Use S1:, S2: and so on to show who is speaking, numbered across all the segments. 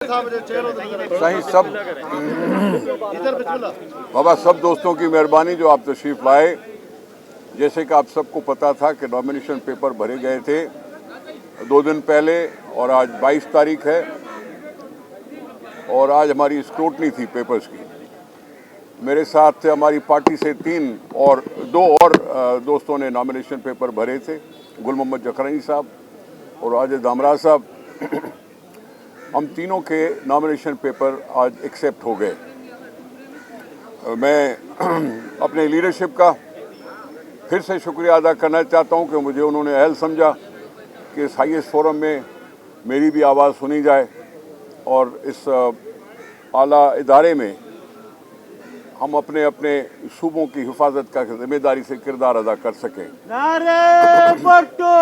S1: सही सब बाबा सब दोस्तों की मेहरबानी जो आप तशरीफ़ लाए। जैसे कि आप सबको पता था कि नॉमिनेशन पेपर भरे गए थे 2 दिन पहले और आज 22 तारीख है और आज हमारी स्क्रूटनी थी पेपर्स की। मेरे साथ हमारी पार्टी से 2 और दोस्तों ने नॉमिनेशन पेपर भरे थे, गुल मोहम्मद जखरानी साहब और आजिज़ दामरा साहब। हम तीनों के नॉमिनेशन पेपर आज एक्सेप्ट हो गए। मैं अपने लीडरशिप का फिर से शुक्रिया अदा करना चाहता हूं कि मुझे उन्होंने अहल समझा कि इस हाईएस्ट फोरम में मेरी भी आवाज़ सुनी जाए और इस आला इदारे में हम अपने अपने सूबों की हिफाजत का जिम्मेदारी से किरदार अदा कर सकें।
S2: नारे भुट्टो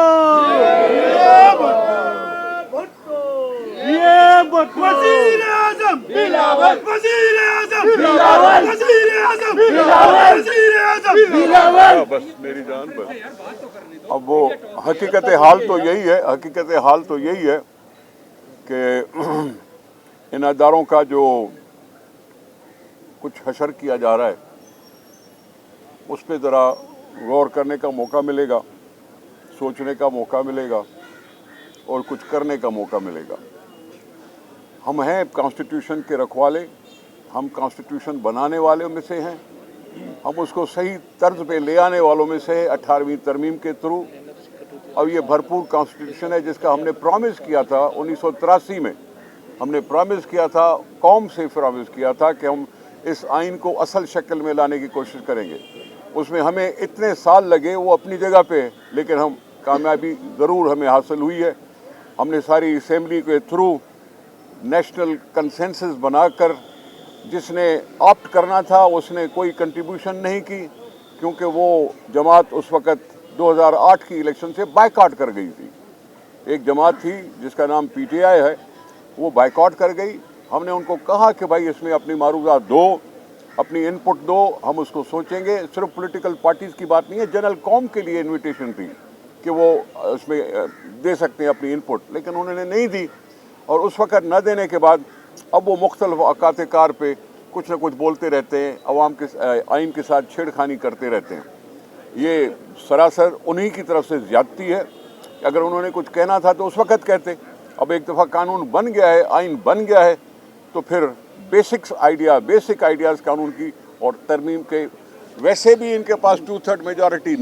S2: वज़ीर-ए-आज़म बिलावल, वज़ीर-ए-आज़म बिलावल, वज़ीर-ए-आज़म बिलावल, वज़ीर-ए-आज़म बिलावल।
S1: बस मेरी जान बस। अब वो हकीकत हाल तो यही है कि इन अदारों का जो कुछ हशर किया जा रहा है उस पर ज़रा गौर करने का मौका मिलेगा, सोचने का मौका मिलेगा और कुछ करने का मौका मिलेगा। हम हैं कॉन्स्टिट्यूशन के रखवाले, हम कॉन्स्टिट्यूशन बनाने वालों में से हैं, हम उसको सही तर्ज पे ले आने वालों में से है 18वीं तरमीम के थ्रू। अब ये भरपूर कॉन्स्टिट्यूशन है जिसका हमने प्रॉमिस किया था 1983 में। हमने प्रॉमिस किया था, कौम से प्रॉमिस किया था कि हम इस आइन को असल शक्ल में लाने की कोशिश करेंगे। उसमें हमें इतने साल लगे वो अपनी जगह पे, लेकिन हम कामयाबी ज़रूर हमें हासिल हुई है। हमने सारी असेंबली के थ्रू नेशनल कंसेंसस बनाकर जिसने ऑप्ट करना था उसने कोई कंट्रीब्यूशन नहीं की, क्योंकि वो जमात उस वक़्त 2008 की इलेक्शन से बायकॉट कर गई थी। एक जमात थी जिसका नाम पीटीआई है, वो बायकॉट कर गई। हमने उनको कहा कि भाई इसमें अपनी मारूज़ात दो, अपनी इनपुट दो, हम उसको सोचेंगे। सिर्फ पॉलिटिकल पार्टीज़ की बात नहीं है, जनरल कौम के लिए इन्विटेशन थी कि वो उसमें दे सकते हैं अपनी इनपुट, लेकिन उन्होंने नहीं दी। और उस वक़्त न देने के बाद अब वो मुख्तलिफ औकात कार पे कुछ न कुछ बोलते रहते हैं, अवाम के आइन के साथ छेड़खानी करते रहते हैं। ये सरासर उन्हीं की तरफ से ज़्यादती है। अगर उन्होंने कुछ कहना था तो उस वक़्त कहते। अब एक दफ़ा कानून बन गया है, आइन बन गया है, तो फिर बेसिक आइडियाज़ कानून की और तरमीम के, वैसे भी इनके पास 2/3 मेजॉरिटी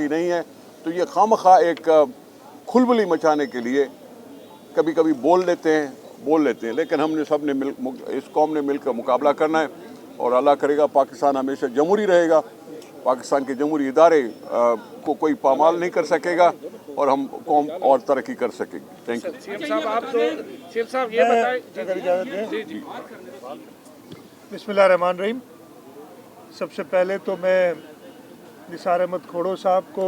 S1: नहीं है, तो ये खामखा एक खुलबली मचाने के लिए कभी कभी बोल लेते हैं, लेकिन हमने सब ने इस कौम ने मिलकर मुकाबला करना है और अल्लाह करेगा पाकिस्तान हमेशा जमहूरी रहेगा। पाकिस्तान के जमहूरी इदारे को कोई पामाल नहीं कर सकेगा और हम कौम और तरक्की कर सकेंगे। Thank you.
S2: सीएम साहब ये बताएं। जी।
S3: बिस्मिल्लाहिर्रहमानिर्रहीम। सबसे पहले तो मैं निसार अहमद खोड़ो साहब को,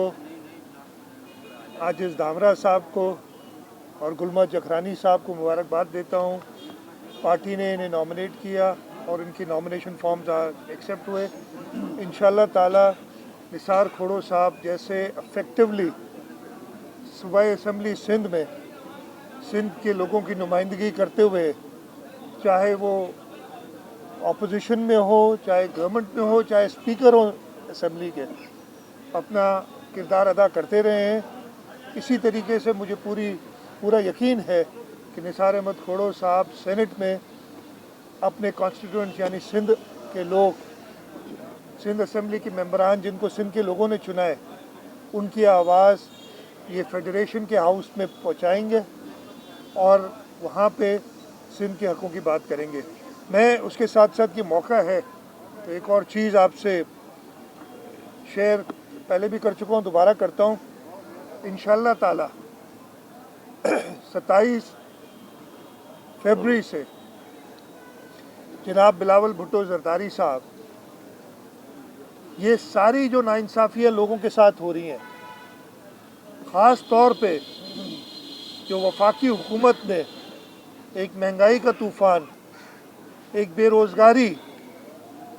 S3: आजिज़ दामरा साहब को और गुल मोहम्मद जखरानी साहब को मुबारकबाद देता हूँ। पार्टी ने इन्हें नॉमिनेट किया और इनकी नॉमिनेशन फॉर्म्स एक्सेप्ट हुए। इंशाअल्लाह ताला निसार खोड़ो साहब जैसे इफ़ेक्टिवली सूबाई असम्बली सिंध में सिंध के लोगों की नुमाइंदगी करते हुए, चाहे वो अपोजिशन में हो, चाहे गवर्नमेंट में हो, चाहे स्पीकर हो असम्बली के, अपना किरदार अदा करते रहे हैं। इसी तरीके से मुझे पूरा यकीन है कि निसार अहमद खोड़ो साहब सेनेट में अपने कॉन्स्टिट्यूएंट्स यानी सिंध के लोग, सिंध असम्बली के मेंबरान जिनको सिंध के लोगों ने चुना है, उनकी आवाज़ ये फेडरेशन के हाउस में पहुंचाएंगे और वहाँ पे सिंध के हक़ों की बात करेंगे। मैं उसके साथ साथ ये मौका है तो एक और चीज़ आपसे शेयर पहले भी कर चुका हूँ, दोबारा करता हूँ। इंशाअल्लाह ताला 27 फरवरी से जनाब बिलावल भुट्टो ज़रदारी साहब, ये सारी जो नाइंसाफ़ियाँ लोगों के साथ हो रही हैं, ख़ास तौर पे जो वफाकी हुकूमत ने एक महंगाई का तूफ़ान, एक बेरोज़गारी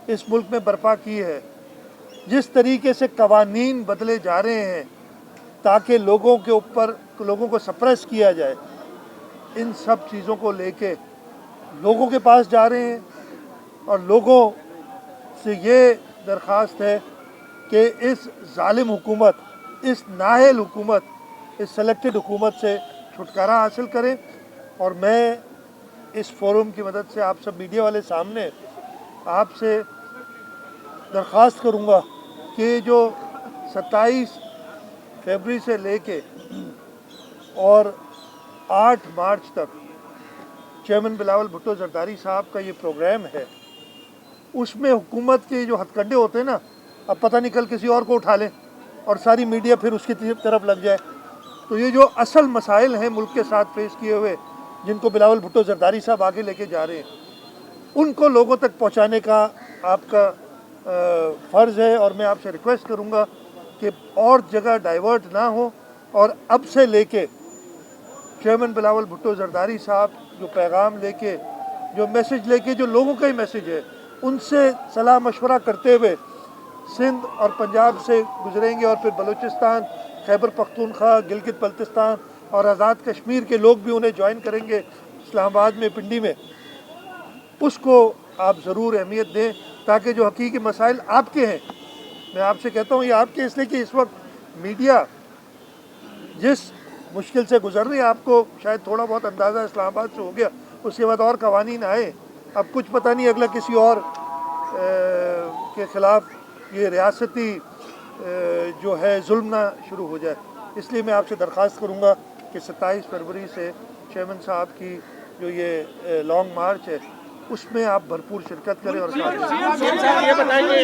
S3: इस मुल्क में बर्पा की है, जिस तरीके से कवानीन बदले जा रहे हैं ताकि लोगों को सप्रेस किया जाए, इन सब चीज़ों को लेके लोगों के पास जा रहे हैं और लोगों से ये दरख्वास्त है कि इस जालिम हुकूमत, इस नाअहल हुकूमत, इस सेलेक्टेड हुकूमत से छुटकारा हासिल करें। और मैं इस फोरम की मदद से आप सब मीडिया वाले सामने आपसे दरख्वास्त करूँगा कि जो 27 फरवरी से लेके और 8 मार्च तक चेयरमैन बिलावल भुट्टो जरदारी साहब का ये प्रोग्राम है, उसमें हुकूमत के जो हथकंडे होते हैं ना, अब पता नहीं कल किसी और को उठा लें और सारी मीडिया फिर उसकी तरफ लग जाए। तो ये जो असल मसाइल हैं मुल्क के साथ पेश किए हुए, जिनको बिलावल भुट्टो जरदारी साहब आगे लेके जा रहे हैं, उनको लोगों तक पहुंचाने का आपका फ़र्ज़ है। और मैं आपसे रिक्वेस्ट करूंगा कि और जगह डाइवर्ट ना हो और अब से लेके चेयरमैन बिलावल भुट्टो जरदारी साहब जो पैगाम लेके, जो मैसेज लेके, जो लोगों का ही मैसेज है, उनसे सलाह मशवरा करते हुए सिंध और पंजाब से गुजरेंगे और फिर बलूचिस्तान, खैबर पख्तूनख्वा, गिलगित बल्तिस्तान और आज़ाद कश्मीर के लोग भी उन्हें ज्वाइन करेंगे इस्लामाबाद में, पिंडी में। उसको आप ज़रूर अहमियत दें ताकि जो हकीकी मसाइल आपके हैं, मैं आपसे कहता हूँ ये आपके इसलिए कि इस वक्त मीडिया जिस मुश्किल से गुजर रही है, आपको शायद थोड़ा बहुत अंदाज़ा इस्लामाबाद से हो गया, उसके बाद और कवानीन आए, अब कुछ पता नहीं अगला किसी और के ख़िलाफ़ ये रियासती जो है जुल्म ना शुरू हो जाए। इसलिए मैं आपसे दरख्वास्त करूँगा कि 27 फरवरी से चेयरमैन साहब की जो ये लॉन्ग मार्च है उसमें आप भरपूर शिरकत करें। और
S2: ये बताइए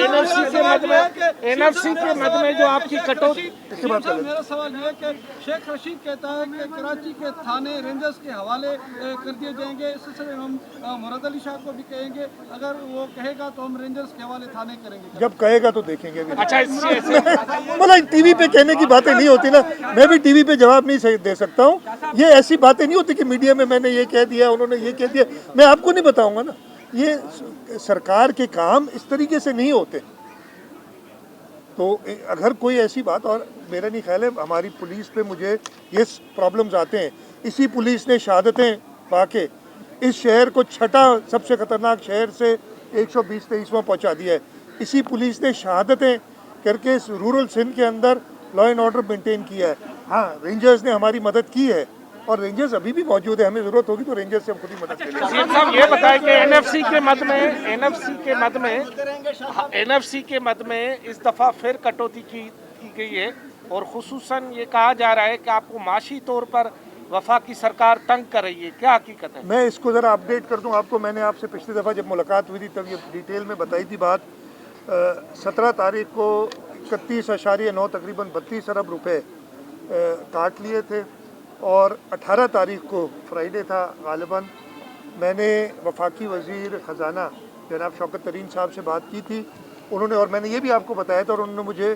S2: एनएफसी के मद में जो आपकी कटौती,
S3: इसके बाद
S4: मेरा सवाल ये है कि शेख रशीद कहता है कि कराची के थाने रेंजर्स के हवाले कर दिए जाएंगे। इस सिलसिले में हम मुराद अली शाह को भी कहेंगे, अगर वो कहेगा तो हम रेंजर्स के हवाले थाने करेंगे।
S3: जब कहेगा तो देखेंगे।
S2: अच्छा,
S3: मतलब टीवी पे कहने की बातें नहीं होती ना, मैं भी टीवी पे जवाब नहीं दे सकता हूँ। ये ऐसी बातें नहीं होती कि मीडिया में मैंने ये कह दिया, उन्होंने ये कह दिया, मैं आपको नहीं बताऊंगा ना। ये सरकार के काम इस तरीके से नहीं होते। तो अगर कोई ऐसी बात, और मेरा नहीं ख्याल है हमारी पुलिस पे मुझे ये प्रॉब्लम्स आते हैं। इसी पुलिस ने शहादतें पाके इस शहर को छठा सबसे ख़तरनाक शहर से 120-123वां पहुँचा दिया है। इसी पुलिस ने शहादतें करके इस रूरल सिंध के अंदर लॉ एंड ऑर्डर मेंटेन किया है। हाँ, रेंजर्स ने हमारी मदद की है और रेंजर्स अभी भी मौजूद है। हमें ज़रूरत होगी तो रेंजर्स से हम खुद ही मदद करेंगे।
S2: साहब ये बताएं कि एनएफसी के मद में इस दफ़ा फिर कटौती की गई है और खुसूसन ये कहा जा रहा है कि आपको माशी तौर पर वफाकी सरकार तंग कर रही है, क्या हकीकत है?
S3: मैं इसको ज़रा अपडेट कर दूं आपको। मैंने आपसे पिछली दफ़ा जब मुलाकात हुई थी तब ये डिटेल में बताई थी बात। 17 तारीख को 31.9 तकरीबन 32 अरब रुपए काट लिए थे और 18 तारीख को फ्राइडे था गालिबन, मैंने वफाकी वज़ीर ख़जाना जनाब शौकत तरीन साहब से बात की थी। उन्होंने, और मैंने ये भी आपको बताया था, और उन्होंने मुझे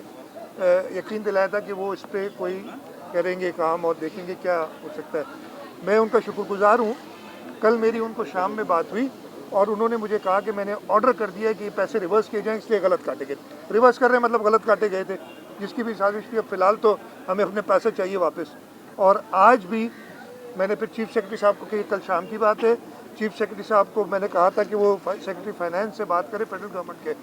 S3: यकीन दिलाया था कि वो इस पर कोई करेंगे काम और देखेंगे क्या हो सकता है। मैं उनका शुक्रगुज़ार हूँ। कल मेरी उनको शाम में बात हुई और उन्होंने मुझे कहा कि मैंने ऑर्डर कर दिया है कि पैसे रिवर्स किए जाएँ, इसलिए गलत काटे गए। रिवर्स कर रहे हैं मतलब गलत काटे गए थे, जिसकी भी साजिश थी। अब फ़िलहाल तो हमें अपने पैसे चाहिए वापस। और आज भी मैंने फिर चीफ सेक्रेटरी साहब को कही, कल शाम की बात है, चीफ सेक्रेटरी साहब को मैंने कहा था कि वो सेक्रेटरी फाइनेंस से बात करें फेडरल गवर्नमेंट के,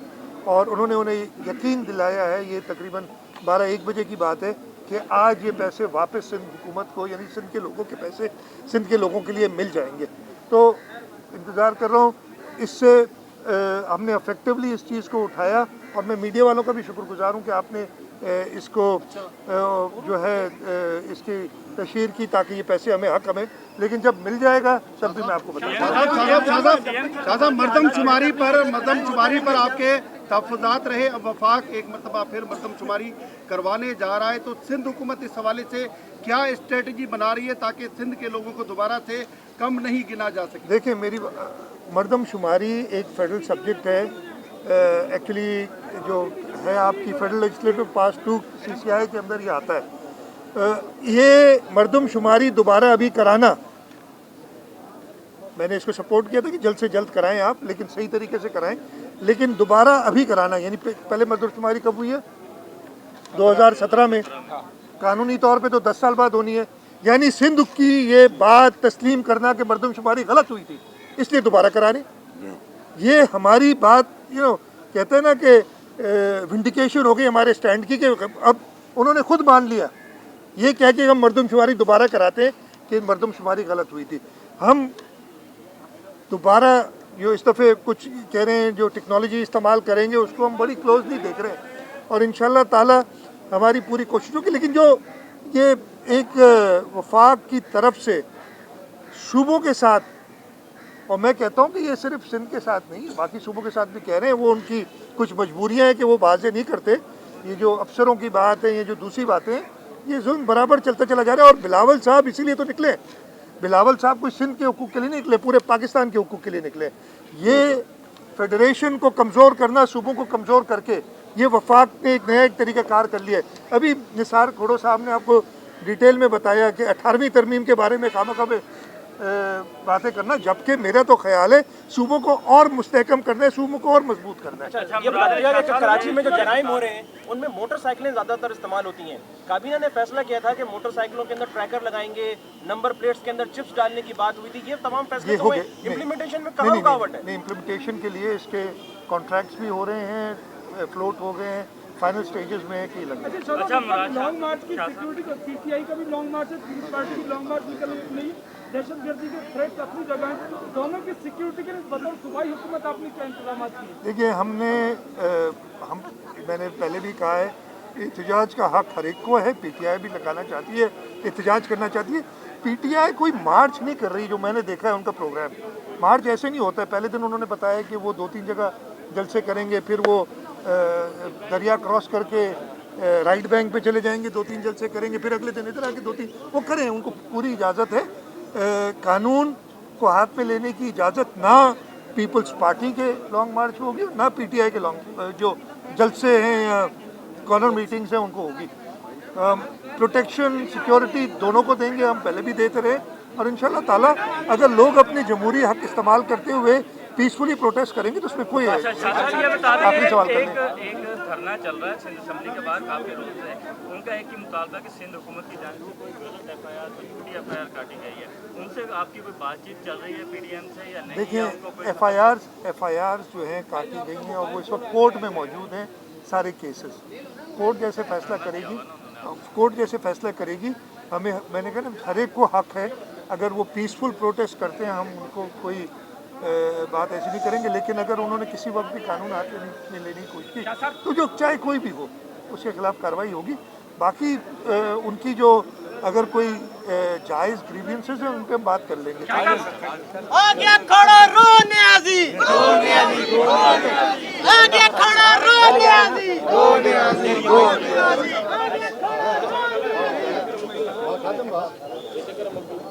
S3: और उन्होंने उन्हें यकीन दिलाया है, ये तकरीबन 12-1 बजे की बात है, कि आज ये पैसे वापस सिंध हुकूमत को, यानी सिंध के लोगों के पैसे सिंध के लोगों के लिए मिल जाएंगे। तो इंतज़ार कर रहा हूँ। इससे हमने इफेक्टिवली इस चीज़ को उठाया और मैं मीडिया वालों का भी शुक्रगुज़ार हूँ कि आपने इसको जो है इसकी तशहीर की ताकि ये पैसे हमें हक हमें, लेकिन जब मिल जाएगा तब भी मैं आपको
S5: बताऊंगा। मरदमशुमारी पर आपके तहफ़्फ़ुज़ात रहे, अब वफाक एक मरतबा फिर मरदमशुमारी करवाने जा रहा है, तो सिंध हुकूमत इस हवाले से क्या स्ट्रेटजी बना रही है ताकि सिंध के लोगों को दोबारा से कम नहीं गिना जा सके?
S3: देखिए, मेरी मरदमशुमारी एक फेडरल सब्जेक्ट है। एक्चुअली जो है आपकी फेडरल लेजिस्लेटिव पास 2 CCI के अंदर ये आता है। ये मरदमशुमारी दोबारा अभी कराना, मैंने इसको सपोर्ट किया था कि जल्द से जल्द कराएं आप, लेकिन सही तरीके से कराएं। लेकिन दोबारा अभी कराना, यानी पहले मरदमशुमारी कब हुई है? 2017 में। कानूनी तौर पे तो 10 साल बाद होनी है, यानी सिंध की ये बात तस्लीम करना कि मरदमशुमारी गलत हुई थी इसलिए दोबारा करा रहे। ये हमारी बात कहते हैं ना कि विंडिकेशन हो गई हमारे स्टैंड की कि अब उन्होंने खुद मान लिया ये कह के हम मरदमशुमारी दोबारा कराते हैं कि मरदमशुमारी गलत हुई थी। हम दोबारा जो इस दफ़े कुछ कह रहे हैं जो टेक्नोलॉजी इस्तेमाल करेंगे उसको हम बड़ी क्लोजली देख रहे हैं और इंशाल्लाह ताला हमारी पूरी कोशिश होगी। लेकिन जो ये एक वफाक की तरफ से सूबों के साथ, और मैं कहता हूँ कि ये सिर्फ सिंध के साथ नहीं बाकी सूबों के साथ भी कह रहे हैं, वो उनकी कुछ मजबूरियाँ हैं कि वो वाज़े नहीं करते। ये जो अफसरों की बात है, ये जो दूसरी बातें हैं, ये जुल्म बराबर चलता चला जा रहा है। और बिलावल साहब इसीलिए तो निकले, बिलावल साहब कोई सिंध के हुकूक के लिए नहीं निकले, पूरे पाकिस्तान के हुकूक के लिए निकले। ये फेडरेशन को कमज़ोर करना, सूबों को कमज़ोर करके ये वफाक ने एक नया तरीका कार कर लिया है। अभी निसार खोड़ो साहब ने आपको डिटेल में बताया कि 18वीं तरमीम के बारे में खामखा बातें करना, जबकि मेरा तो ख्याल है सूबों को और मुस्तहकम करना है, सूबों को और मजबूत करना है।
S6: ये बता दिया गया कि कराची में जो जराइम हो रहे हैं उनमें मोटरसाइकिलें ज़्यादातर इस्तेमाल होती हैं। काबीना ने फैसला किया था कि मोटरसाइकिलों के अंदर ट्रैकर लगाएंगे, नंबर प्लेट्स के अंदर चिप्स डालने की बात हुई थी। ये तमाम फैसले तो हुए, इम्प्लीमेंटेशन में कहाँ रुकावट है?
S3: नहीं, इम्प्लीमेंटेशन के लिए इसके कॉन्ट्रैक्ट्स भी हो रहे हैं, फ्लोट हो गए हैं, फाइनल स्टेजेस में है कि लग
S4: लॉन्ग मार्च की सिक्योरिटी को पीटीआई का भी लॉन्ग मार्च है, पीपल्स पार्टी की लॉन्ग मार्च निकल रही, दहशतगर्दी के थ्रेट्स अपनी जगह है, दोनों की सिक्योरिटी के लिए बतौर सूबाई हुकूमत आपने क्या इंतजाम किए?
S3: देखिए मैंने पहले भी कहा है एहतजाज का हक हर एक को है। पीटीआई भी लगाना चाहती है, एहतजाज करना चाहती है। पीटीआई कोई मार्च नहीं कर रही, जो मैंने देखा है उनका प्रोग्राम मार्च ऐसे नहीं होता है। पहले दिन उन्होंने बताया कि वो 2-3 जगह जलसे करेंगे, फिर वो दरिया क्रॉस करके राइट बैंक पे चले जाएंगे, 2-3 जलसे करेंगे, फिर अगले दिन इधर आके 2-3 वो करें, उनको पूरी इजाज़त है। कानून को हाथ में लेने की इजाज़त ना पीपल्स पार्टी के लॉन्ग मार्च में होगी, ना पीटीआई के लॉन्ग जो जलसे हैं या कॉर्नर मीटिंग्स हैं उनको होगी। प्रोटेक्शन सिक्योरिटी दोनों को देंगे, हम पहले भी देते रहे और इंशाल्लाह ताला अगर लोग अपने जमहूरी हक इस्तेमाल करते हुए पीसफुली प्रोटेस्ट करेंगे तो उसमें कोई आखिरी सवाल
S7: एक धरना चल रहा है सिंध असेंबली के बाहर, काफी लोग हैं, उनका एक ही मुतालबा कि सिंध हुकूमत की जानिब से कोई गलत एफआईआर, कोई झूठी एफआईआर काटी गई है, उनसे आपकी कोई बातचीत चल रही है पीडीएम से या नहीं?
S3: देखिए एफआईआर जो हैं काटी गई हैं और वो इस वक्त कोर्ट में मौजूद हैं सारे केसेस। कोर्ट जैसे फैसला करेगी हमें, मैंने कहा ना हर एक को हक है, अगर वो पीसफुल प्रोटेस्ट करते हैं हम उनको कोई बात ऐसी नहीं करेंगे। लेकिन अगर उन्होंने किसी वक्त भी कानून हाथ में लेने की कोशिश की तो जो चाहे कोई भी हो उसके खिलाफ कार्रवाई होगी। बाकी उनकी जो अगर कोई जायज़ ग्रीवेंसेस है उन पर हम बात कर लेंगे।
S5: खत्म